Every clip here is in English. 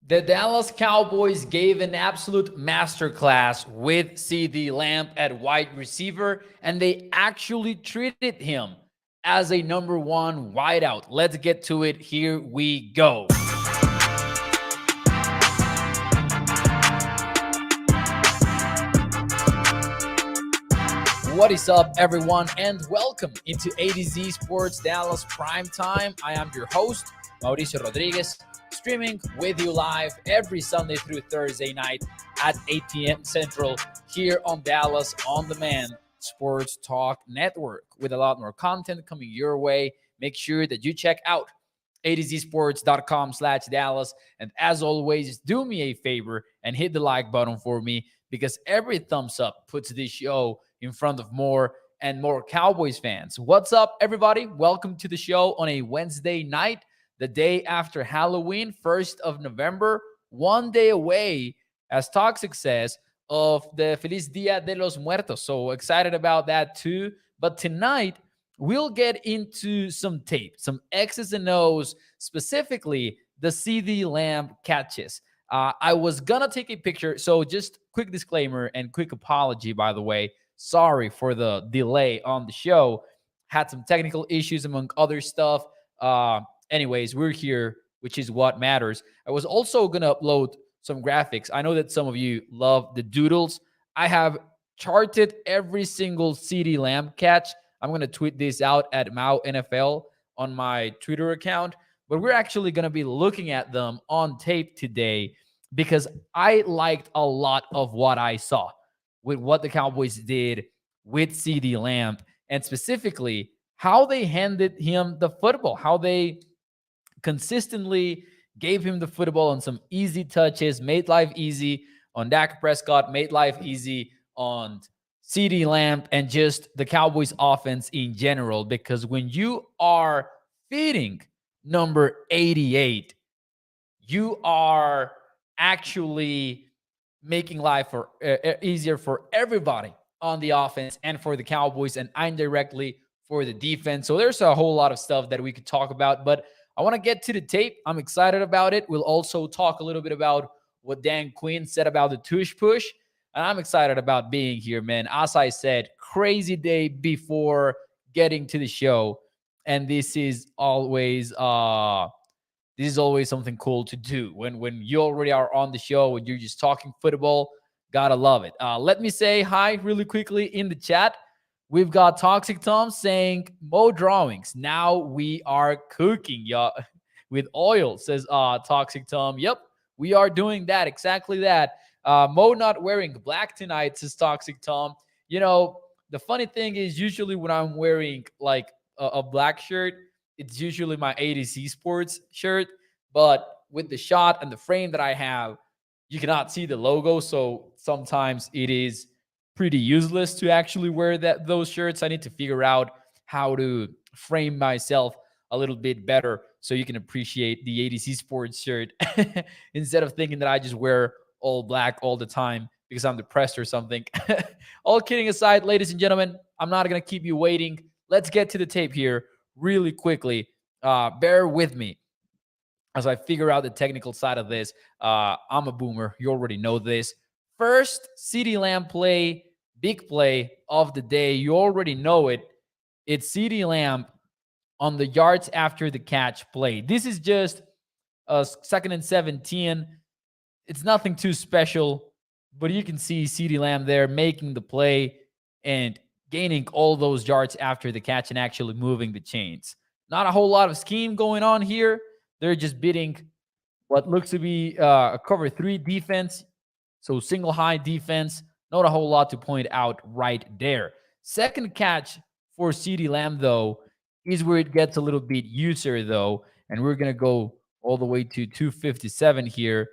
The Dallas Cowboys gave an absolute masterclass with CeeDee Lamb at wide receiver, and they actually treated him as a number one wideout. Let's get to it. Here we go. What is up, everyone, and welcome into A to Z Sports Dallas Prime Time. I am your host, Mauricio Rodriguez, streaming with you live every Sunday through Thursday night at 8 p.m. Central here on Dallas On Demand Sports Talk Network with a lot more content coming your way. Make sure that you check out atozsports.com/Dallas. And as always, do me a favor and hit the like button for me because every thumbs up puts this show in front of more and more Cowboys fans. What's up, everybody? Welcome to the show on a Wednesday night, the day after Halloween, 1st of November, one day away, as Toxic says, of the Feliz Dia de los Muertos. So excited about that too. But tonight, we'll get into some tape, some X's and O's, specifically the CeeDee Lamb catches. I was going to take a picture. So just quick disclaimer and quick apology, by the way. Sorry for the delay on the show. Had some technical issues among other stuff. Anyways, we're here, which is what matters. I was also going to upload some graphics. I know that some of you love the doodles. I have charted every single CeeDee Lamb catch. I'm going to tweet this out at Mao NFL on my Twitter account. But we're actually going to be looking at them on tape today because I liked a lot of what I saw with what the Cowboys did with CeeDee Lamb, and specifically how they handed him the football, how they consistently gave him the football on some easy touches, made life easy on Dak Prescott, made life easy on CeeDee Lamb, and just the Cowboys offense in general. Because when you are feeding number 88, you are actually making life easier for everybody on the offense and for the Cowboys, and indirectly for the defense. So there's a whole lot of stuff that we could talk about, but I want to get to the tape. I'm excited about it. We'll also talk a little bit about what Dan Quinn said about the Tush Push, and I'm excited about being here, man. As I said, crazy day before getting to the show, and this is always something cool to do when you already are on the show, when you're just talking football. Gotta love it. Let me say hi really quickly in the chat. We've got Toxic Tom saying Mo drawings. Now we are cooking, y'all, with oil, says Toxic Tom. Yep, we are doing that, exactly that. Mo not wearing black tonight, says Toxic Tom. You know, the funny thing is, usually when I'm wearing like a black shirt, it's usually my A to Z Sports shirt, but with the shot and the frame that I have, you cannot see the logo, so sometimes it is pretty useless to actually wear those shirts. I need to figure out how to frame myself a little bit better so you can appreciate the A to Z Sports shirt instead of thinking that I just wear all black all the time because I'm depressed or something. All kidding aside, ladies and gentlemen, I'm not going to keep you waiting. Let's get to the tape here really quickly. Bear with me as I figure out the technical side of this. I'm a boomer. You already know this. First CeeDee Lamb play, big play of the day. You already know it. It's CeeDee Lamb on the yards after the catch play. This is just a 2nd and 17. It's nothing too special, but you can see CeeDee Lamb there making the play and gaining all those yards after the catch and actually moving the chains. Not a whole lot of scheme going on here. They're just beating what looks to be a cover 3 defense. So single high defense. Not a whole lot to point out right there. Second catch for CeeDee Lamb, though, is where it gets a little bit user, though. And we're going to go all the way to 257 here.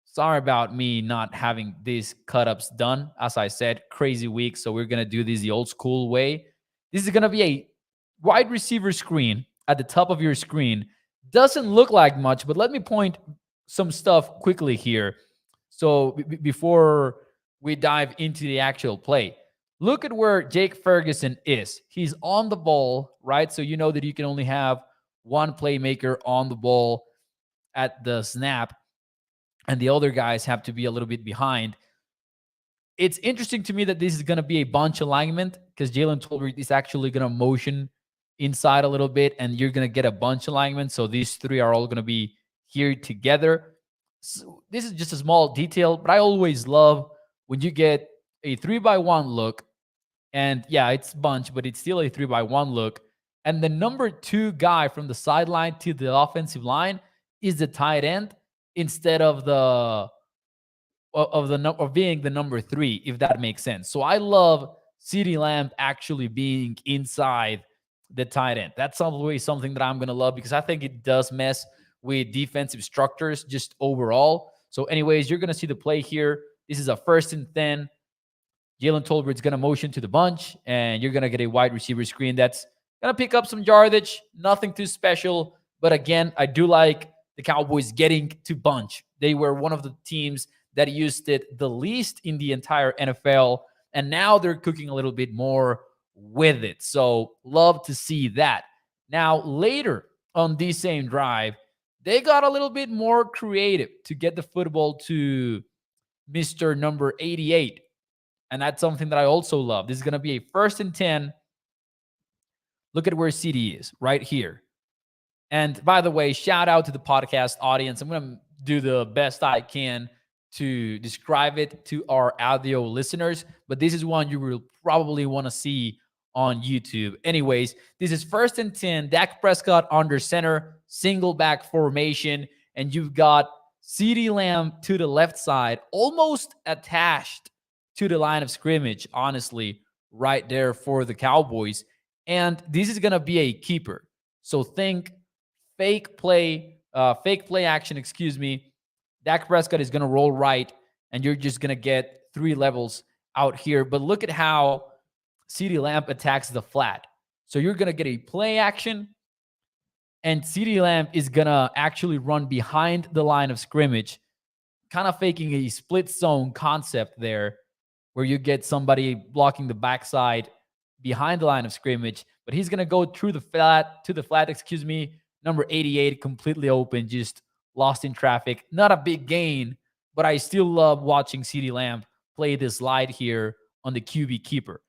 Sorry about me not having these cut-ups done. As I said, crazy week. So we're going to do this the old school way. This is going to be a wide receiver screen at the top of your screen. Doesn't look like much, but let me point some stuff quickly here. So before we dive into the actual play, look at where Jake Ferguson is. He's on the ball, right? So you know that you can only have one playmaker on the ball at the snap. and the other guys have to be a little bit behind. It's interesting to me that this is going to be a bunch alignment because Jalen Tolbert is actually going to motion inside a little bit, and you're going to get a bunch alignment. So these three are all going to be here together. So this is just a small detail, but I always love when you get a 3-by-1 look. And yeah, it's bunch, but it's still a 3-by-1 look. And the number 2 guy from the sideline to the offensive line is the tight end instead of being the number 3, if that makes sense. So I love CeeDee Lamb actually being inside the tight end. That's always something that I'm gonna love because I think it does mess with defensive structures just overall. So, anyways, you're gonna see the play here. This is a 1st and 10. Jalen Tolbert's going to motion to the bunch, and you're going to get a wide receiver screen that's going to pick up some yardage. Nothing too special. But again, I do like the Cowboys getting to bunch. They were one of the teams that used it the least in the entire NFL, and now they're cooking a little bit more with it. So love to see that. Now, later on this same drive, they got a little bit more creative to get the football to Mr. number 88. And that's something that I also love. This is going to be a 1st and 10. Look at where CeeDee is right here. And by the way, shout out to the podcast audience. I'm going to do the best I can to describe it to our audio listeners, but this is one you will probably want to see on YouTube. Anyways, this is 1st and 10. Dak Prescott under center, single back formation, and you've got CeeDee Lamb to the left side, almost attached to the line of scrimmage, honestly, right there for the Cowboys. And this is going to be a keeper. So think fake play action, Dak Prescott is going to roll right, and you're just going to get 3 levels out here. But look at how CeeDee Lamb attacks the flat. So you're going to get a play action, and CeeDee Lamb is going to actually run behind the line of scrimmage, kind of faking a split zone concept there, where you get somebody blocking the backside behind the line of scrimmage, but he's going to go through the flat, number 88, completely open, just lost in traffic. Not a big gain, but I still love watching CeeDee Lamb play this slide here on the QB keeper.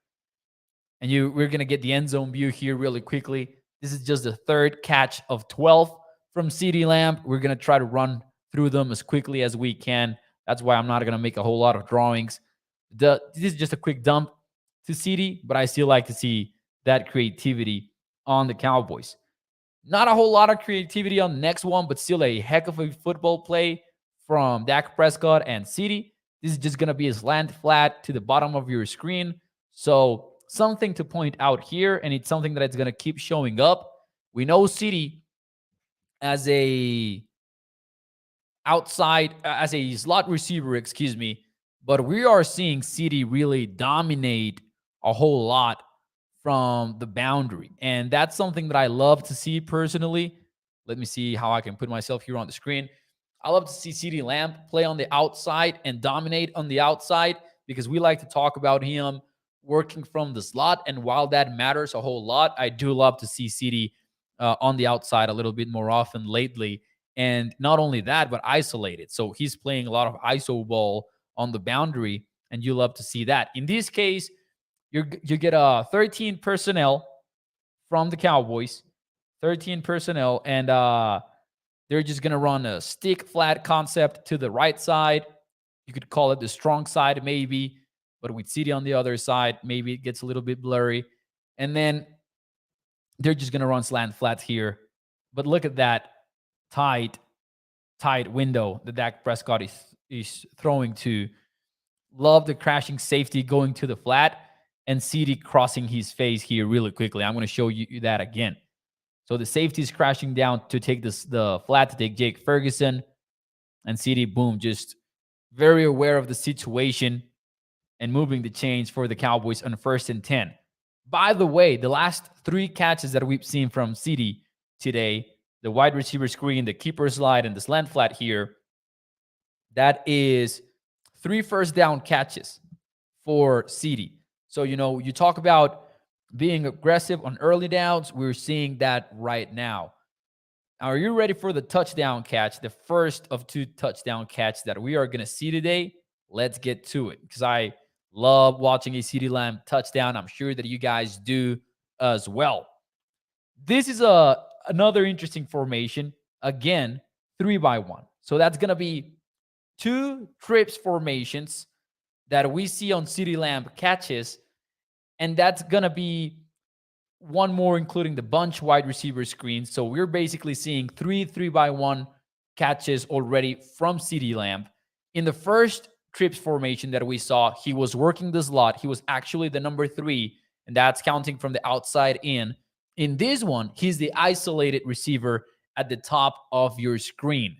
And we're going to get the end zone view here really quickly. This is just the 3rd catch of 12 from CeeDee Lamb. We're going to try to run through them as quickly as we can. That's why I'm not going to make a whole lot of drawings. This is just a quick dump to CeeDee, but I still like to see that creativity on the Cowboys. Not a whole lot of creativity on the next one, but still a heck of a football play from Dak Prescott and CeeDee. This is just going to be a slant flat to the bottom of your screen. So something to point out here, and it's something that it's going to keep showing up. We know CeeDee as a slot receiver, but we are seeing CeeDee really dominate a whole lot from the boundary. And that's something that I love to see personally. Let me see how I can put myself here on the screen. I love to see CeeDee Lamb play on the outside and dominate on the outside because we like to talk about him working from the slot. And while that matters a whole lot, I do love to see CeeDee on the outside a little bit more often lately. And not only that, but isolated. So he's playing a lot of ISO ball on the boundary, and you love to see that. In this case, you get 13 personnel from the Cowboys, 13 personnel, and they're just going to run a stick flat concept to the right side. You could call it the strong side maybe, but with CeeDee on the other side, maybe it gets a little bit blurry. And then they're just going to run slant flats here. But look at that tight window that Dak Prescott is throwing to. Love the crashing safety going to the flat and CeeDee crossing his face here really quickly. I'm going to show you that again. So the safety is crashing down to take the flat to take Jake Ferguson, and CeeDee, boom, just very aware of the situation and moving the chains for the Cowboys on 1st and 10. By the way, the last 3 catches that we've seen from CeeDee today, the wide receiver screen, the keeper slide, and the slant flat here, that is 3 first down catches for CeeDee. So, you talk about being aggressive on early downs. We're seeing that right now. Are you ready for the touchdown catch? The first of 2 touchdown catches that we are going to see today. Let's get to it because I love watching a CeeDee Lamb touchdown. I'm sure that you guys do as well. This is another interesting formation. Again, 3-by-1. So that's going to be 2 trips formations that we see on CeeDee Lamb catches. And that's going to be one more, including the bunch wide receiver screen. So we're basically seeing 3-by-1 catches already from CeeDee Lamb. In the first trips formation that we saw, he was working the slot. He was actually the number 3, and that's counting from the outside in. In this one, he's the isolated receiver at the top of your screen.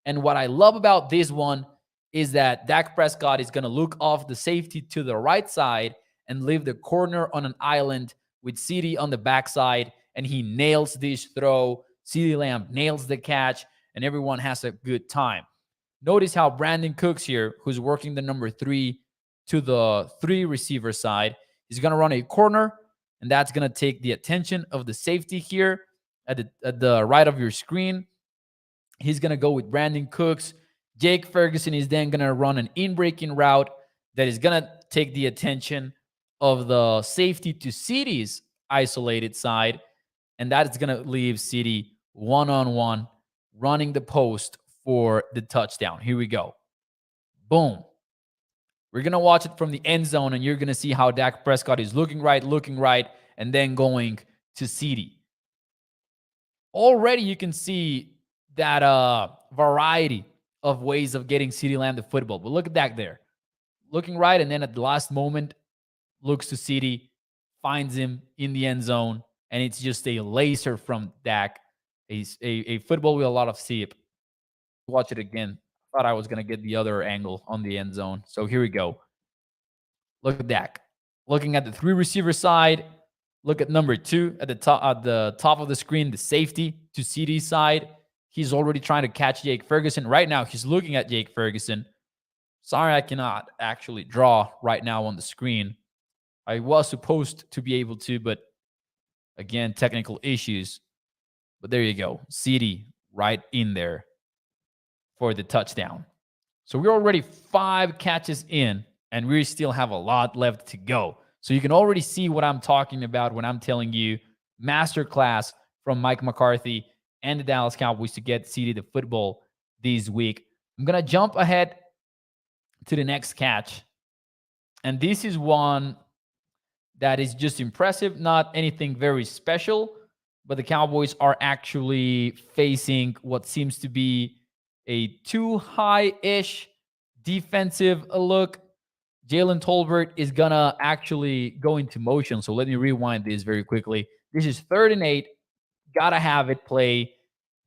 And what I love about this one is that Dak Prescott is going to look off the safety to the right side and leave the corner on an island with CeeDee on the backside, and he nails this throw. CeeDee Lamb nails the catch, and everyone has a good time. Notice how Brandon Cooks here, who's working the number 3 to the 3 receiver side, is going to run a corner, and that's going to take the attention of the safety here at the right of your screen. He's going to go with Brandon Cooks. Jake Ferguson is then going to run an in-breaking route that is going to take the attention of the safety to CeeDee's isolated side, and that is going to leave CeeDee one-on-one running the post for the touchdown. Here we go. Boom. We're going to watch it from the end zone, and you're going to see how Dak Prescott is looking right, and then going to CeeDee. Already you can see that variety of ways of getting CeeDee Lamb the football. But look at that there. Looking right, and then at the last moment, looks to CeeDee, finds him in the end zone, and it's just a laser from Dak. A football with a lot of seep. Watch it again. Thought I was going to get the other angle on the end zone. So here we go. Look at Dak. Looking at the 3 receiver side. Look at number 2 at the top of the screen, the safety to CeeDee's side. He's already trying to catch Jake Ferguson. Right now, he's looking at Jake Ferguson. Sorry, I cannot actually draw right now on the screen. I was supposed to be able to, but again, technical issues. But there you go. CeeDee right in there for the touchdown. So we're already 5 catches in, and we still have a lot left to go. So you can already see what I'm talking about when I'm telling you masterclass from Mike McCarthy and the Dallas Cowboys to get CeeDee the football this week. I'm going to jump ahead to the next catch. And this is one that is just impressive, not anything very special, but the Cowboys are actually facing what seems to be a too high-ish defensive look. Jalen Tolbert is going to actually go into motion. So let me rewind this very quickly. This is 3rd and 8. Got to have it play.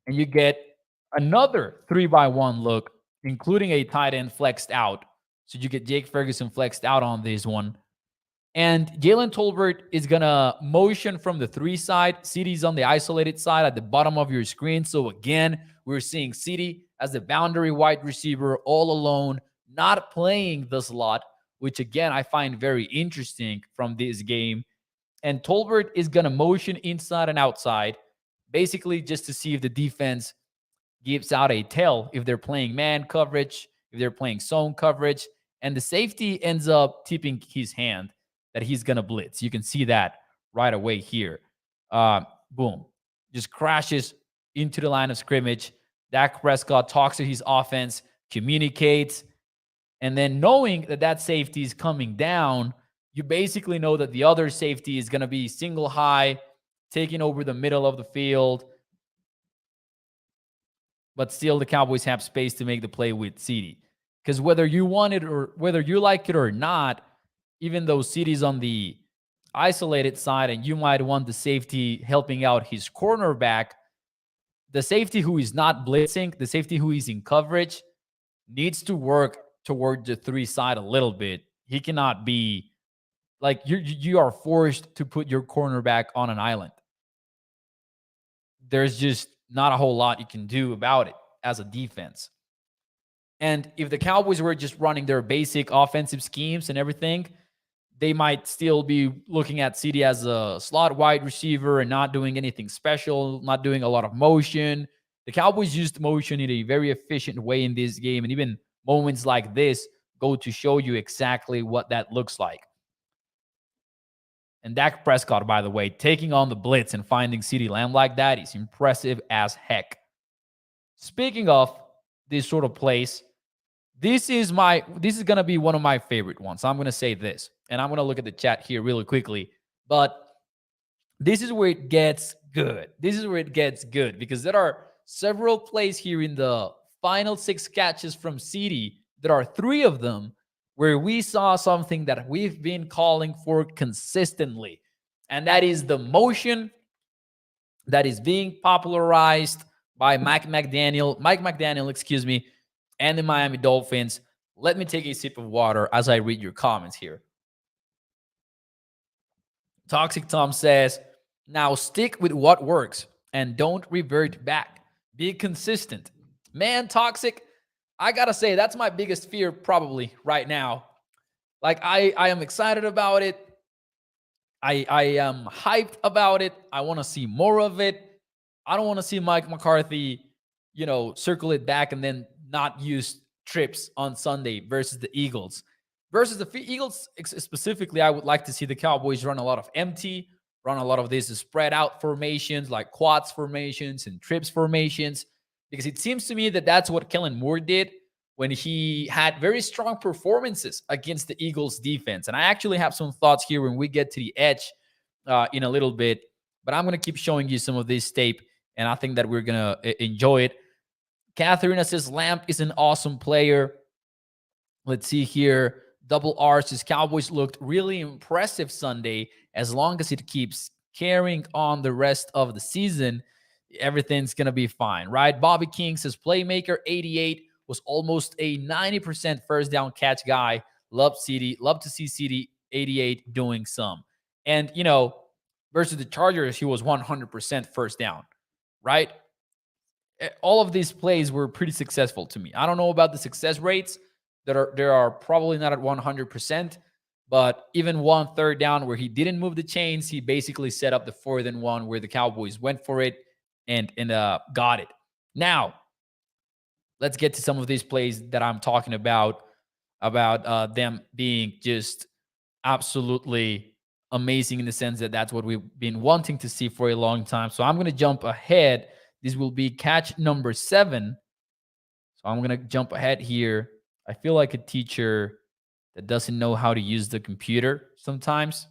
And you get another 3-by-1 look, including a tight end flexed out. So you get Jake Ferguson flexed out on this one. And Jalen Tolbert is going to motion from the 3 side. CeeDee's on the isolated side at the bottom of your screen. So again, we're seeing CeeDee as the boundary wide receiver all alone, not playing the slot, which again, I find very interesting from this game. And Tolbert is going to motion inside and outside, basically just to see if the defense gives out a tell, if they're playing man coverage, if they're playing zone coverage, and the safety ends up tipping his hand that he's going to blitz. You can see that right away here. Boom. Just crashes into the line of scrimmage. Dak Prescott talks to his offense, communicates, and then knowing that that safety is coming down, you basically know that the other safety is going to be single high, taking over the middle of the field. But still, the Cowboys have space to make the play with CeeDee. Because whether you want it or whether you like it or not, even though CeeDee's on the isolated side and you might want the safety helping out his cornerback, the safety who is not blitzing, the safety who is in coverage, needs to work toward the 3 side a little bit. He cannot be like you are forced to put your cornerback on an island. There's just not a whole lot you can do about it as a defense. And if the Cowboys were just running their basic offensive schemes and everything, they might still be looking at CeeDee as a slot wide receiver and not doing anything special, not doing a lot of motion. The Cowboys used motion in a very efficient way in this game, and even moments like this go to show you exactly what that looks like. And Dak Prescott, by the way, taking on the blitz and finding CeeDee Lamb like that is impressive as heck. Speaking of this sort of plays, this is going to be one of my favorite ones. I'm going to say this, and I'm going to look at the chat here really quickly. But this is where it gets good. This is where it gets good because there are several plays here in the final 6 catches from CeeDee. There are 3 of them where we saw something that we've been calling for consistently, and that is the motion that is being popularized by Mike McDaniel, excuse me, and the Miami Dolphins. Let me take a sip of water as I read your comments here. Toxic Tom says, now stick with what works and don't revert back. Be consistent. Man, Toxic, I gotta say, that's my biggest fear probably right now. Like, I am excited about it. I am hyped about it. I want to see more of it. I don't want to see Mike McCarthy, circle it back and then not use trips on Sunday versus the Eagles. Versus the Eagles specifically, I would like to see the Cowboys run a lot of empty, run a lot of these spread out formations like quads formations and trips formations, because it seems to me that that's what Kellen Moore did when he had very strong performances against the Eagles defense. And I actually have some thoughts here when we get to the edge in a little bit, but I'm going to keep showing you some of this tape, and I think that we're going to enjoy it. Katharina says, Lamb is an awesome player. Let's see here. Double R says, Cowboys looked really impressive Sunday. As long as it keeps carrying on the rest of the season, everything's going to be fine, right? Bobby King says, Playmaker 88 was almost a 90% first down catch guy. Love CeeDee. Love to see CeeDee 88 doing some. And, versus the Chargers, he was 100% first down, right? All of these plays were pretty successful to me. I don't know about the success rates that are probably not at 100%, but even 1 third down where he didn't move the chains, he basically set up the 4th and 1 where the Cowboys went for it and got it. Now, let's get to some of these plays that I'm talking about them being just absolutely amazing in the sense that that's what we've been wanting to see for a long time. So I'm going to jump ahead. This will be catch number 7. So I'm going to jump ahead here. I feel like a teacher that doesn't know how to use the computer sometimes.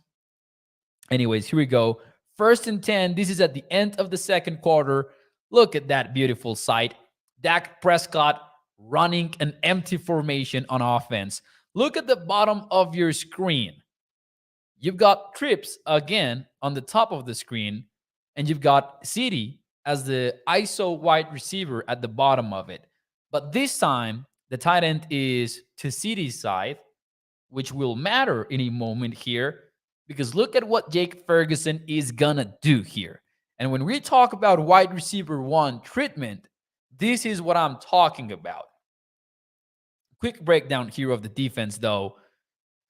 Anyways, here we go. 1st and 10. This is at the end of the second quarter. Look at that beautiful sight. Dak Prescott running an empty formation on offense. Look at the bottom of your screen. You've got trips again on the top of the screen, and you've got CeeDee as the ISO wide receiver at the bottom of it. But this time, the tight end is to CeeDee's side, which will matter in a moment here, because look at what Jake Ferguson is going to do here. And when we talk about wide receiver 1 treatment, this is what I'm talking about. Quick breakdown here of the defense, though.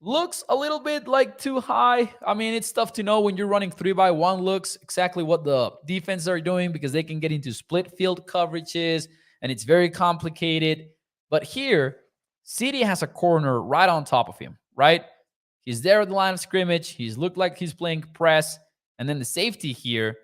Looks a little bit like too high. I mean, it's tough to know when you're running 3-by-1 looks exactly what the defense are doing because they can get into split field coverages, and it's very complicated. But here, CeeDee has a corner right on top of him, right? He's there at the line of scrimmage. He's looked like he's playing press. And then the safety here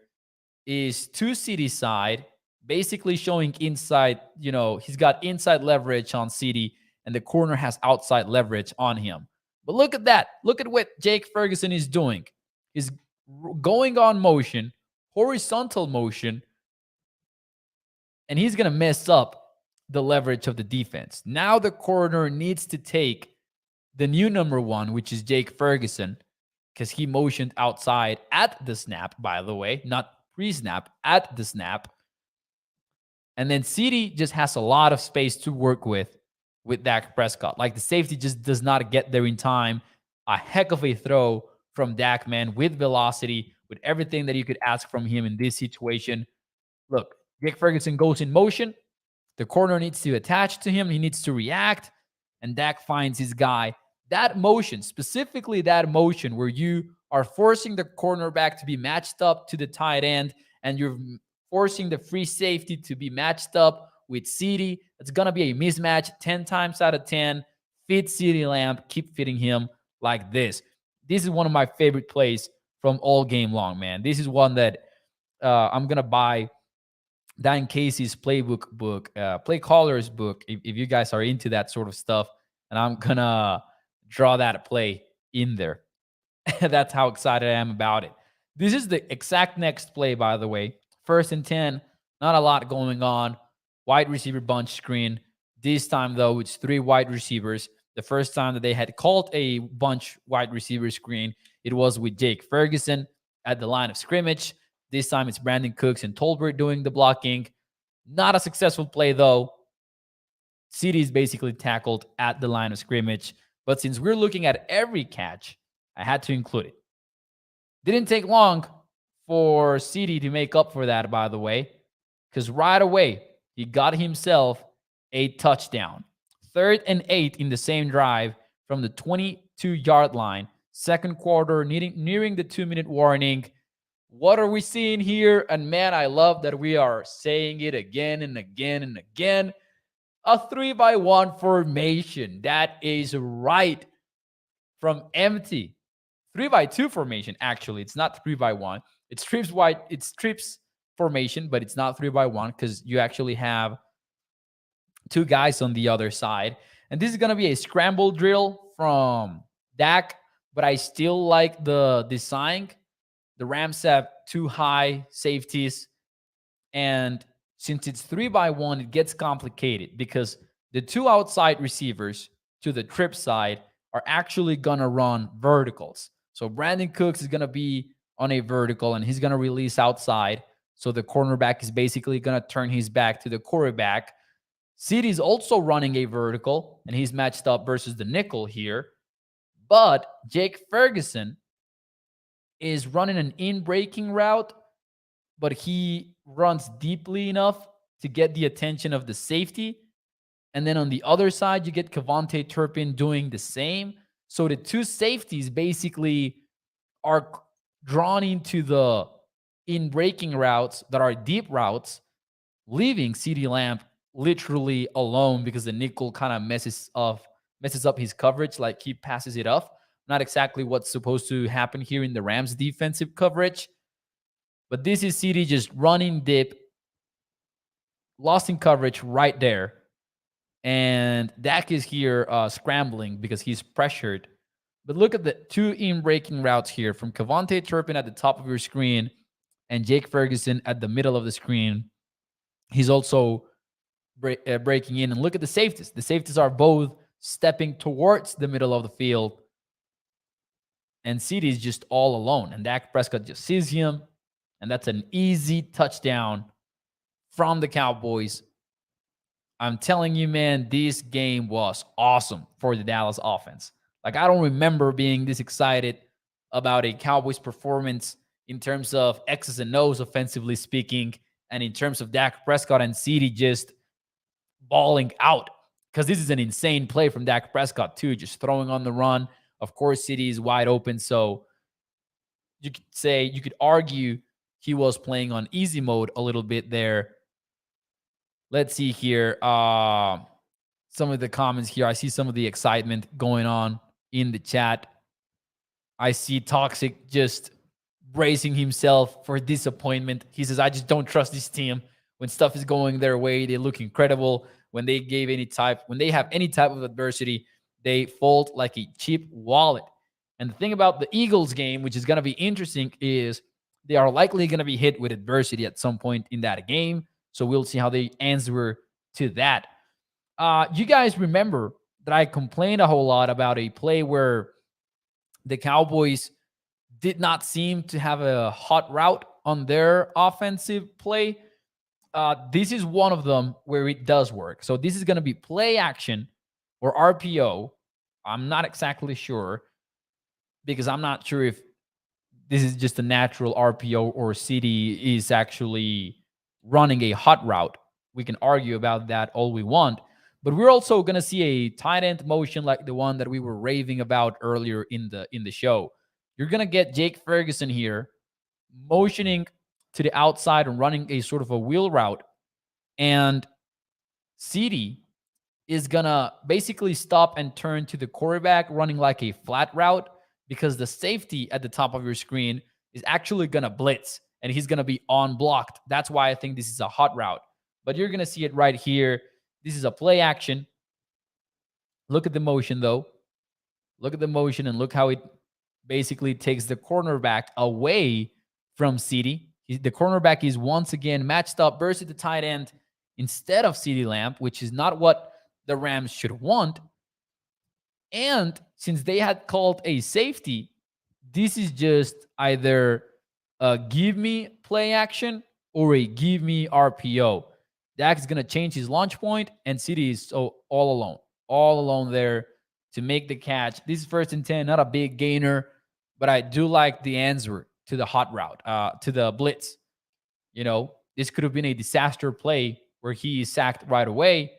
is to CeeDee's side, basically showing inside, he's got inside leverage on CeeDee, and the corner has outside leverage on him. But look at that. Look at what Jake Ferguson is doing. He's going on motion, horizontal motion, and he's going to mess up the leverage of the defense. Now the corner needs to take the new number 1, which is Jake Ferguson, because he motioned outside at the snap, by the way, not pre-snap, at the snap. And then CeeDee just has a lot of space to work with Dak Prescott. Like, the safety just does not get there in time. A heck of a throw from Dak, man, with velocity, with everything that you could ask from him in this situation. Look, Jake Ferguson goes in motion. The corner needs to attach to him. He needs to react. And Dak finds his guy That motion, specifically that motion where you are forcing the cornerback to be matched up to the tight end and you're forcing the free safety to be matched up with CeeDee, it's going to be a mismatch 10 times out of 10. Feed CeeDee Lamb, keep feeding him like this. This is one of my favorite plays from all game long, man. This is one that I'm going to buy Dan Casey's playbook book, play callers book, if you guys are into that sort of stuff. And I'm going to draw that play in there. That's how excited I am about it. This is the exact next play, by the way. 1st and 10, not a lot going on. Wide receiver bunch screen. This time, though, it's 3 wide receivers. The first time that they had called a bunch wide receiver screen, it was with Jake Ferguson at the line of scrimmage. This time it's Brandon Cooks and Tolbert doing the blocking. Not a successful play, though. CeeDee is basically tackled at the line of scrimmage. But since we're looking at every catch, I had to include it. Didn't take long for CeeDee to make up for that, by the way, because right away, he got himself a touchdown. 3rd and 8 in the same drive from the 22-yard line. Second quarter, nearing the 2-minute warning. What are we seeing here? And man, I love that we are saying it again and again and again. A 3-by-1 formation. That is right. From empty. 3-by-2 formation, actually. It's not 3-by-1. It's trips formation, but it's not 3-by-1 because you actually have 2 guys on the other side. And this is going to be a scramble drill from Dak, but I still like the design. The Rams have 2 high safeties. And since it's 3-by-1, it gets complicated because the 2 outside receivers to the trip side are actually going to run verticals. So Brandon Cooks is going to be on a vertical and he's going to release outside. So the cornerback is basically going to turn his back to the quarterback. CeeDee is also running a vertical and he's matched up versus the nickel here. But Jake Ferguson is running an in-breaking route, but he runs deeply enough to get the attention of the safety. And then on the other side, you get Kevontae Turpin doing the same. So the 2 safeties basically are drawn into the in-breaking routes that are deep routes, leaving CeeDee Lamb literally alone because the nickel kind of messes up his coverage, like he passes it off. Not exactly what's supposed to happen here in the Rams defensive coverage. But this is CeeDee just running deep, lost in coverage right there. And Dak is here scrambling because he's pressured. But look at the 2 in-breaking routes here from Kevontae Turpin at the top of your screen and Jake Ferguson at the middle of the screen. He's also breaking in. And look at the safeties. The safeties are both stepping towards the middle of the field. And CeeDee is just all alone. And Dak Prescott just sees him. And that's an easy touchdown from the Cowboys. I'm telling you, man, this game was awesome for the Dallas offense. Like, I don't remember being this excited about a Cowboys performance in terms of X's and O's, offensively speaking, and in terms of Dak Prescott and CeeDee just balling out. Because this is an insane play from Dak Prescott, too, just throwing on the run. Of course, CeeDee is wide open, so you could argue he was playing on easy mode a little bit there. Let's see here. Some of the comments here. I see some of the excitement going on in the chat. I see Toxic just bracing himself for disappointment. He says, I just don't trust this team. When stuff is going their way, they look incredible. When they have any type of adversity, they fold like a cheap wallet. And the thing about the Eagles game, which is going to be interesting, is they are likely going to be hit with adversity at some point in that game. So we'll see how they answer to that. You guys remember that I complained a whole lot about a play where the Cowboys did not seem to have a hot route on their offensive play. This is one of them where it does work. So this is going to be play action or RPO. I'm not exactly sure because I'm not sure if this is just a natural RPO or CeeDee is actually running a hot route. We can argue about that all we want. But we're also gonna see a tight end motion like the one that we were raving about earlier in the show. You're gonna get Jake Ferguson here motioning to the outside and running a sort of a wheel route, and CeeDee is gonna basically stop and turn to the quarterback, running like a flat route, because the safety at the top of your screen is actually gonna blitz and he's gonna be unblocked. That's why I think this is a hot route. But you're gonna see it right here. This is a play action. Look at the motion though. Look at the motion and look how it basically takes the cornerback away from CeeDee. The cornerback is once again matched up versus the tight end instead of CeeDee Lamb, which is not what the Rams should want. And since they had called a safety, this is just either a give me play action or a give me RPO. Dak is going to change his launch point, and CeeDee is so all alone there to make the catch. This is 1st and 10, not a big gainer, but I do like the answer to the hot route, to the blitz. You know, this could have been a disaster play where he is sacked right away,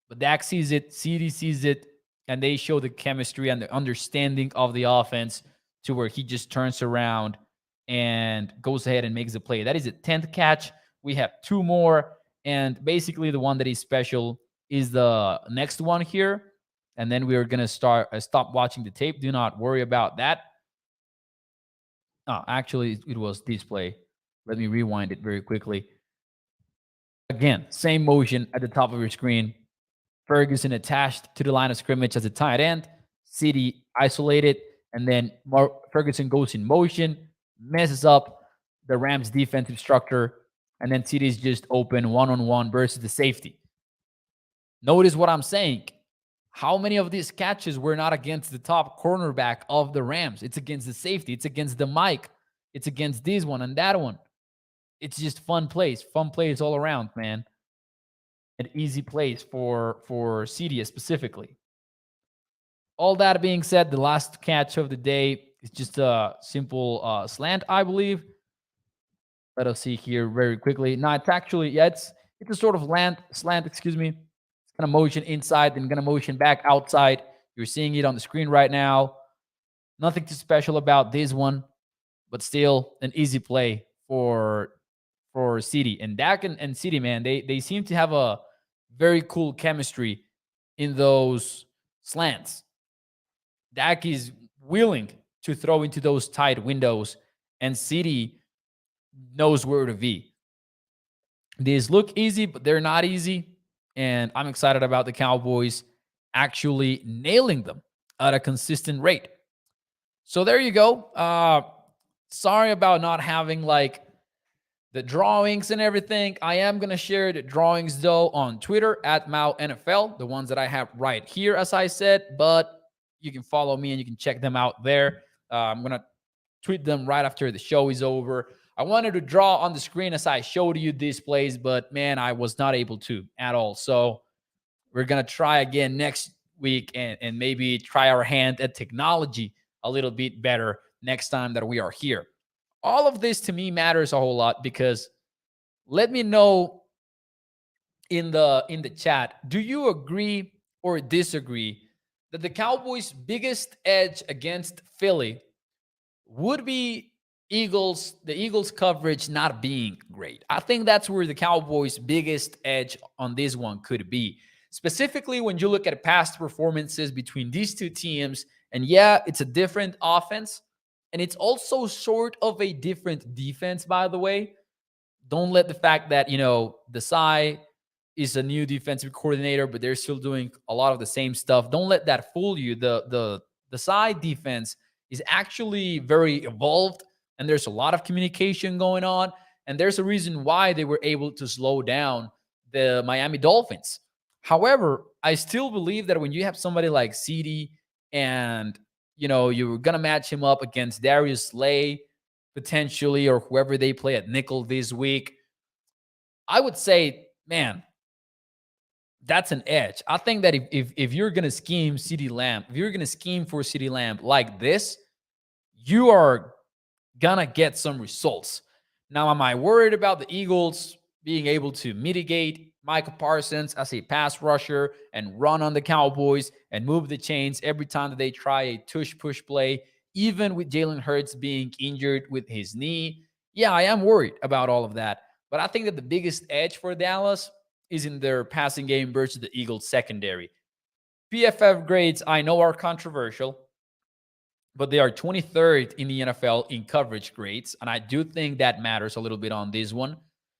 but Dak sees it, CeeDee sees it, and they show the chemistry and the understanding of the offense to where he just turns around and goes ahead and makes the play. That is a 10th catch. We have 2 more, and basically the one that is special is the next one here. And then we are going to stop watching the tape. Do not worry about that. Actually, it was this play. Let me rewind it very quickly. Again, same motion at the top of your screen. Ferguson attached to the line of scrimmage as a tight end. CeeDee isolated, and then Ferguson goes in motion, messes up the Rams' defensive structure, and then CeeDee is just open one-on-one versus the safety. Notice what I'm saying. How many of these catches were not against the top cornerback of the Rams? It's against the safety. It's against the Mike. It's against this one and that one. It's just fun plays all around, man. And easy plays for CeeDee specifically. All that being said, the last catch of the day is just a simple slant, I believe. Let us see here very quickly. No, it's actually, yeah, it's a sort of slant, excuse me. It's going to motion inside, then going to motion back outside. You're seeing it on the screen right now. Nothing too special about this one, but still an easy play for CeeDee. And Dak and CeeDee, man, they seem to have a very cool chemistry in those slants. Dak is willing to throw into those tight windows, and CeeDee knows where to be. These look easy, but they're not easy. And I'm excited about the Cowboys actually nailing them at a consistent rate. So there you go. Sorry about not having like the drawings and everything. I am going to share the drawings though on Twitter at MauNFL, the ones that I have right here, as I said, but you can follow me and you can check them out there. I'm going to tweet them right after the show is over. I wanted to draw on the screen as I showed you these plays, but man, I was not able to at all. So we're going to try again next week and maybe try our hand at technology a little bit better next time that we are here. All of this to me matters a whole lot, because let me know in the chat, do you agree or disagree that the Cowboys' biggest edge against Philly would be the Eagles coverage not being great? I think that's where the Cowboys' biggest edge on this one could be. Specifically, when you look at past performances between these two teams, and yeah, it's a different offense, and it's also sort of a different defense, by the way. Don't let the fact that, Desai is a new defensive coordinator, but they're still doing a lot of the same stuff. Don't let that fool you. The Desai defense is actually very evolved, and there's a lot of communication going on, and there's a reason why they were able to slow down the Miami Dolphins. However, I still believe that when you have somebody like CeeDee and, you're going to match him up against Darius Slay potentially, or whoever they play at nickel this week, I would say, man, that's an edge. I think that if you're going to scheme CeeDee Lamb, if you're going to scheme for CeeDee Lamb like this, you are going to get some results. Now, am I worried about the Eagles being able to mitigate Michael Parsons as a pass rusher and run on the Cowboys and move the chains every time that they try a tush push play, even with Jalen Hurts being injured with his knee. Yeah, I am worried about all of that. But I think that the biggest edge for Dallas is in their passing game versus the Eagles secondary. PFF grades I know are controversial, but they are 23rd in the NFL in coverage grades. And I do think that matters a little bit on this one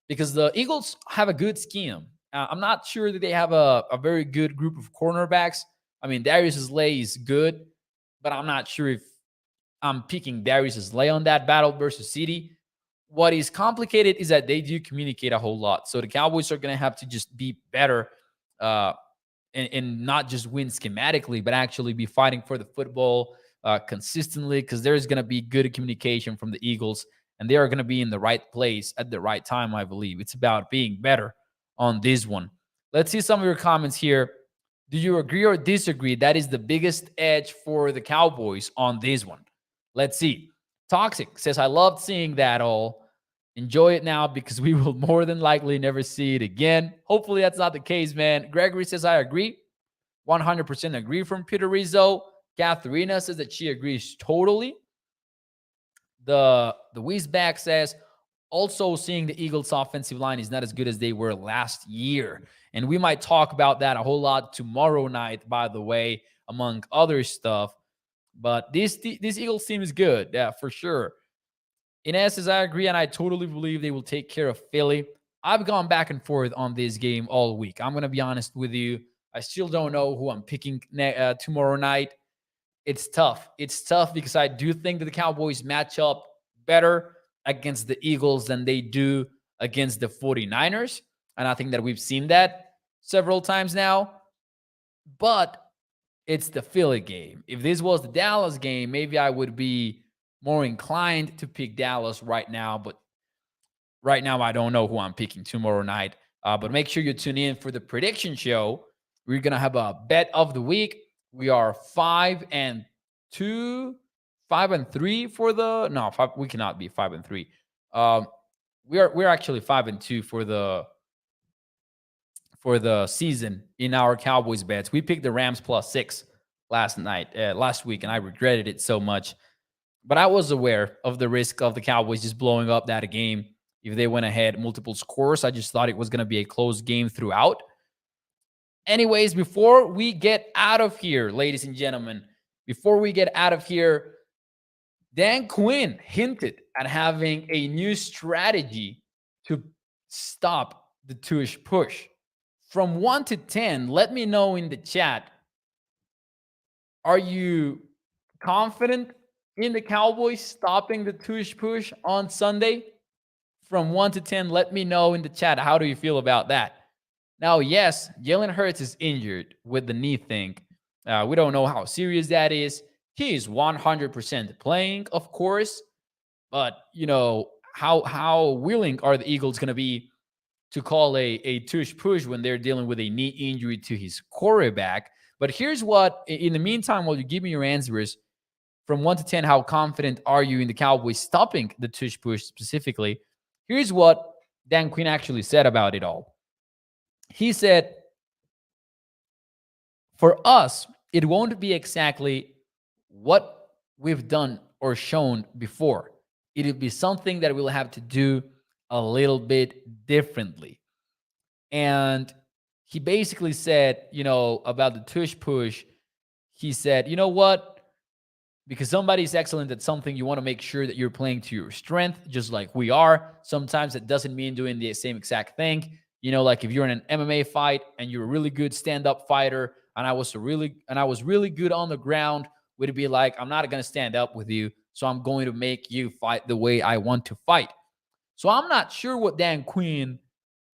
because the Eagles have a good scheme. I'm not sure that they have a very good group of cornerbacks. I mean, Darius Slay is good, but I'm not sure if I'm picking Darius Slay on that battle versus CeeDee. What is complicated is that they do communicate a whole lot. So the Cowboys are going to have to just be better and not just win schematically, but actually be fighting for the football consistently because there's going to be good communication from the Eagles and they are going to be in the right place at the right time, I believe. It's about being better on this one. Let's see some of your comments here. Do you agree or disagree? That is the biggest edge for the Cowboys on this one. Let's see. Toxic says, I loved seeing that all. Enjoy it now because we will more than likely never see it again. Hopefully that's not the case, man. Gregory says, I agree. 100% agree from Peter Rizzo. Katharina says that she agrees totally. The Weezback says, also seeing the Eagles offensive line is not as good as they were last year. And we might talk about that a whole lot tomorrow night, by the way, among other stuff. But this Eagles team is good, yeah, for sure. Ines says, I agree, and I totally believe they will take care of Philly. I've gone back and forth on this game all week. I'm going to be honest with you. I still don't know who I'm picking tomorrow night. It's tough. It's tough because I do think that the Cowboys match up better against the Eagles than they do against the 49ers. And I think that we've seen that several times now. But it's the Philly game. If this was the Dallas game, maybe I would be more inclined to pick Dallas right now. But right now, I don't know who I'm picking tomorrow night. But make sure you tune in for the prediction show. We're going to have a bet of the week. We are 5-2, 5-3 for the no. We cannot be 5-3. We're actually 5-2 for the season in our Cowboys bets. We picked the Rams +6 last week, and I regretted it so much. But I was aware of the risk of the Cowboys just blowing up that game if they went ahead multiple scores. I just thought it was going to be a close game throughout. Anyways, before we get out of here, ladies and gentlemen, Dan Quinn hinted at having a new strategy to stop the Tush Push. From 1 to 10, let me know in the chat. Are you confident in the Cowboys stopping the Tush Push on Sunday? From 1 to 10, let me know in the chat. How do you feel about that? Now, yes, Jalen Hurts is injured with the knee thing. We don't know how serious that is. He is 100% playing, of course. But, how willing are the Eagles going to be to call a tush push when they're dealing with a knee injury to his quarterback? But here's what, in the meantime, while you give me your answers, from 1 to 10, how confident are you in the Cowboys stopping the tush push specifically? Here's what Dan Quinn actually said about it all. He said, for us, it won't be exactly what we've done or shown before. It'll be something that we'll have to do a little bit differently. And he basically said, about the tush push, he said, you know what? Because somebody's excellent at something, you want to make sure that you're playing to your strength, just like we are. Sometimes it doesn't mean doing the same exact thing. Like if you're in an MMA fight and you're a really good stand-up fighter, and I was really good on the ground, would it be like, I'm not going to stand up with you, so I'm going to make you fight the way I want to fight. So I'm not sure what Dan Quinn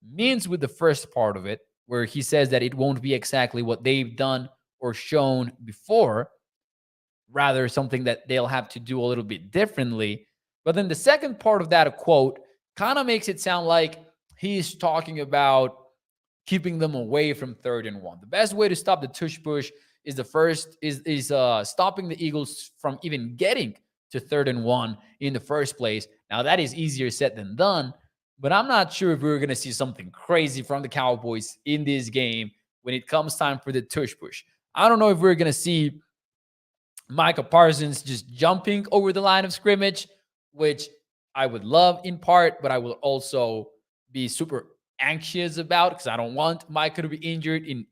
means with the first part of it, where he says that it won't be exactly what they've done or shown before, rather something that they'll have to do a little bit differently. But then the second part of that quote kind of makes it sound like he's talking about keeping them away from 3rd and 1. The best way to stop the tush push is stopping the Eagles from even getting to 3rd and 1 in the first place. Now that is easier said than done, But I'm not sure if we're going to see something crazy from the Cowboys in this game when it comes time for the tush push. I don't know if we're going to see Micah Parsons just jumping over the line of scrimmage, which I would love in part, but I will also be super anxious about because I don't want Micah to be injured in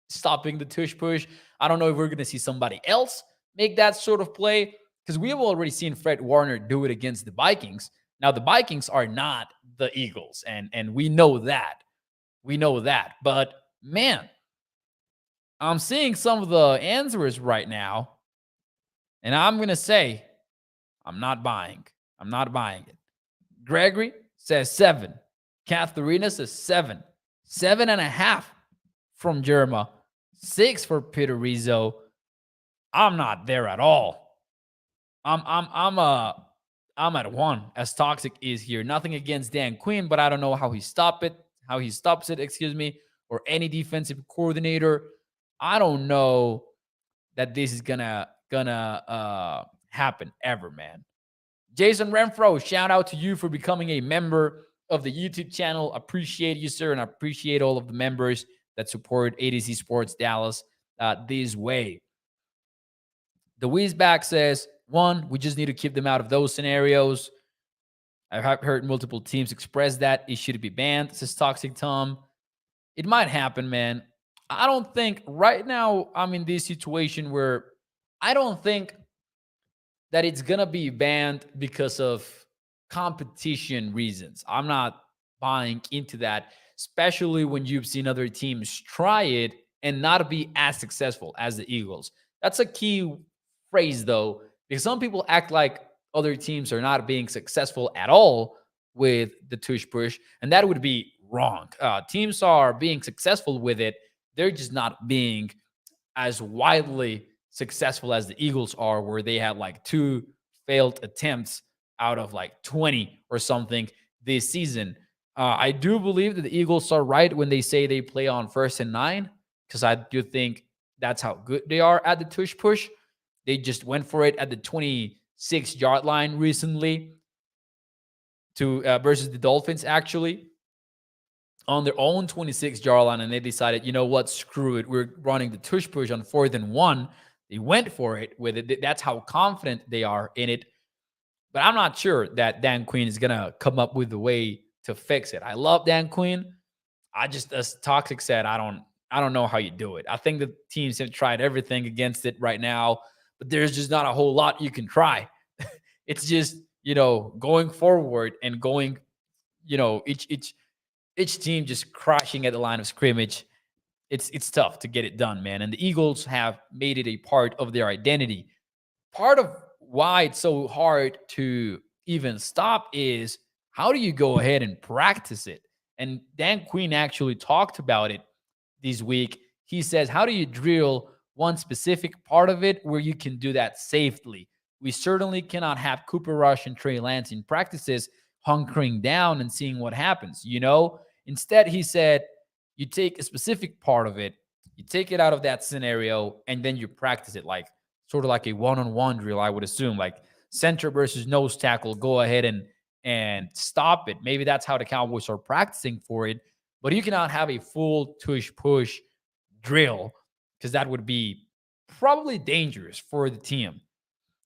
stopping the tush push. I don't know if we're going to see somebody else make that sort of play because we have already seen Fred Warner do it against the Vikings. Now, the Vikings are not the Eagles, and we know that. We know that. But man, I'm seeing some of the answers right now, and I'm going to say I'm not buying. I'm not buying it. Gregory says 7. Katharina says 7. 7.5 from Jerma. 6 for Peter Rizzo. I'm not there at all. I'm at 1 as Toxic is here. Nothing against Dan Quinn, but I don't know how he stops it, excuse me, or any defensive coordinator. I don't know that this is gonna happen ever, man. Jason Renfro, shout out to you for becoming a member of the YouTube channel. Appreciate you, sir, and I appreciate all of the members that support ADC Sports Dallas this way. The Weezback says, 1, we just need to keep them out of those scenarios. I've heard multiple teams express that it should be banned, says Toxic Tom. It might happen, man. I don't think right now I'm in this situation where I don't think that it's going to be banned because of competition reasons. I'm not buying into that, especially when you've seen other teams try it and not be as successful as the Eagles. That's a key phrase, though, because some people act like other teams are not being successful at all with the tush push, and that would be wrong. Teams are being successful with it. They're just not being as widely successful as the Eagles are, where they had like 2 failed attempts out of like 20 or something this season. I do believe that the Eagles are right when they say they play on 1st and 9, because I do think that's how good they are at the tush push. They just went for it at the 26-yard line recently versus the Dolphins, actually, on their own 26-yard line, and they decided, you know what, screw it. We're running the tush push on 4th and 1. They went for it with it. That's how confident they are in it. But I'm not sure that Dan Quinn is going to come up with a way to fix it. I love Dan Quinn. I just, as Toxic said, I don't know how you do it. I think the teams have tried everything against it right now, but there's just not a whole lot you can try. It's just, going forward and going, each team just crashing at the line of scrimmage. It's tough to get it done, man. And the Eagles have made it a part of their identity. Part of why it's so hard to even stop is, how do you go ahead and practice it? And Dan Quinn actually talked about it this week. He says, how do you drill one specific part of it where you can do that safely? We certainly cannot have Cooper Rush and Trey Lance in practices hunkering down and seeing what happens, Instead, he said, you take a specific part of it, you take it out of that scenario, and then you practice it sort of like a one-on-one drill, I would assume, like center versus nose tackle, go ahead and stop it. Maybe that's how the Cowboys are practicing for it, but you cannot have a full tush push drill because that would be probably dangerous for the team.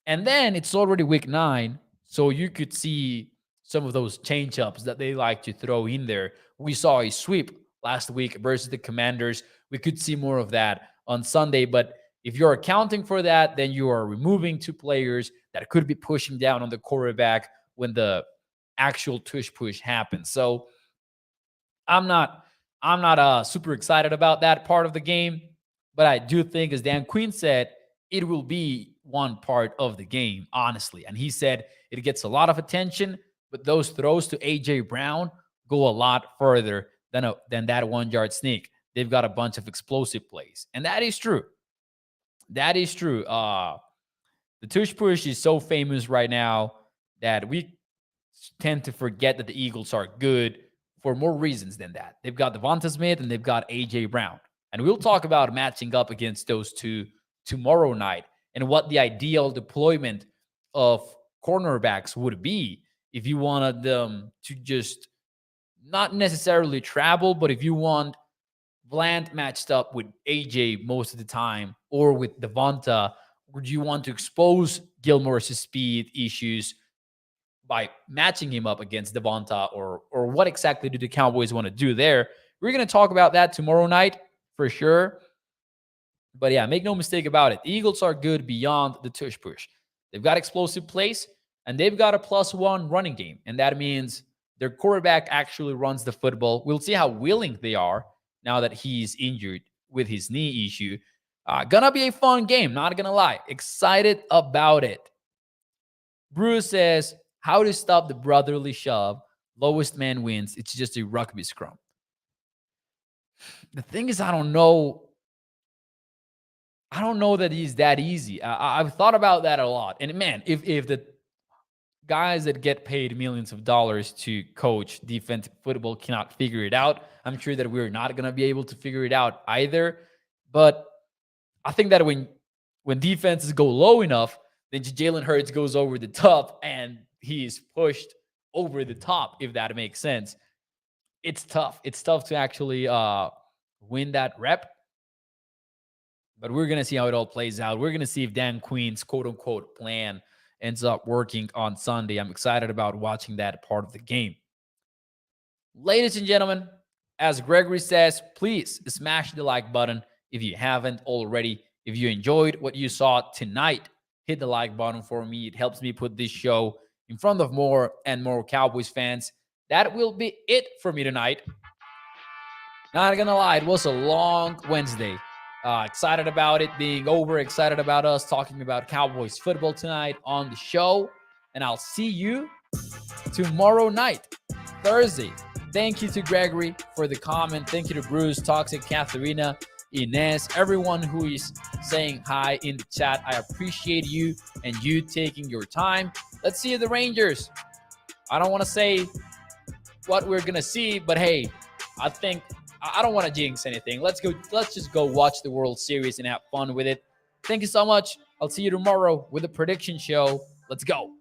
And then it's already week 9, so you could see some of those change-ups that they like to throw in there. We saw a sweep last week versus the Commanders. We could see more of that on Sunday, but if you're accounting for that, then you are removing 2 players that could be pushing down on the quarterback when the actual tush push happens. So I'm not super excited about that part of the game, but I do think, as Dan Quinn said, it will be one part of the game, honestly. And he said it gets a lot of attention, but those throws to A.J. Brown go a lot further than that 1-yard sneak. They've got a bunch of explosive plays, and that is true. That is true. The tush push is so famous right now that we tend to forget that the Eagles are good for more reasons than that. They've got Devonta Smith and they've got A.J. Brown. And we'll talk about matching up against those two tomorrow night and what the ideal deployment of cornerbacks would be if you wanted them to just not necessarily travel, but if you want Bland matched up with AJ most of the time or with Devonta, would you want to expose Gilmore's speed issues by matching him up against Devonta, or what exactly do the Cowboys want to do there? We're going to talk about that tomorrow night for sure. But yeah, make no mistake about it. The Eagles are good beyond the tush push. They've got explosive plays and they've got a +1 running game. And that means their quarterback actually runs the football. We'll see how willing they are now that he's injured with his knee issue. Gonna be a fun game, not gonna lie. Excited about it. Bruce says, how to stop the brotherly shove. Lowest man wins. It's just a rugby scrum. The thing is, I don't know that he's that easy. I've thought about that a lot. And man, if the guys that get paid millions of dollars to coach defensive football cannot figure it out, I'm sure that we're not going to be able to figure it out either. But I think that when defenses go low enough, then Jalen Hurts goes over the top and he's pushed over the top, if that makes sense. It's tough. It's tough to actually win that rep. But we're going to see how it all plays out. We're going to see if Dan Quinn's quote-unquote plan ends up working on Sunday. I'm excited about watching that part of the game. Ladies and gentlemen, as Gregory says, please smash the like button if you haven't already. If you enjoyed what you saw tonight, hit the like button for me. It helps me put this show in front of more and more Cowboys fans. That will be it for me tonight. Not gonna lie, it was a long Wednesday. Excited about it being over, excited about us talking about Cowboys football tonight on the show. And I'll see you tomorrow night, Thursday. Thank you to Gregory for the comment. Thank you to Bruce, Toxic, Katharina, Inez, everyone who is saying hi in the chat. I appreciate you and you taking your time. Let's see the Rangers. I don't want to say what we're going to see, but hey, I think I don't want to jinx anything. Let's just go watch the World Series and have fun with it. Thank you so much. I'll see you tomorrow with a prediction show. Let's go.